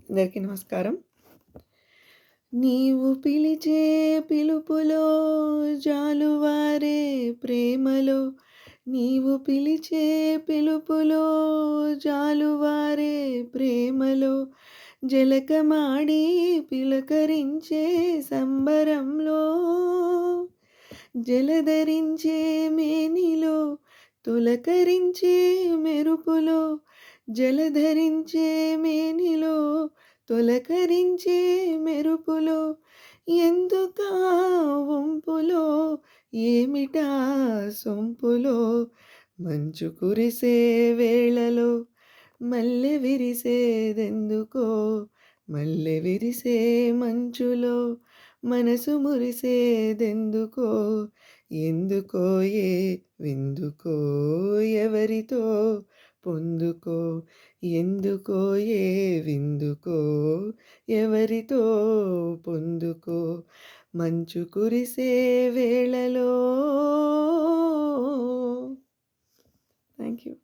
అందరికీ నమస్కారం. నీవు పిలిచే పిలుపులో జాలువారే ప్రేమలో, నీవు పిలిచే పిలుపులో జాలువారే ప్రేమలో, జలకమాడి పిలకరించే సంబరంలో, జలధరించే మేనిలో తొలకరించే మెరుపులో, జలధరించే మేనిలో తొలకరించే మెరుపులో, ఎందుకా వంపులో ఏమిటా సొంపులో, మంచు కురిసే వేళలో మల్లె విరిసేదెందుకో, మల్లె విరిసే మంచులో మనసు మురిసేదెందుకో, ఎందుకో ఏ విందుకో ఎవరితో పొందుకో, ఎందుకో ఏ విందుకో ఎవరితో పొందుకో, మంచు కురిసే వేళలో. Thank you.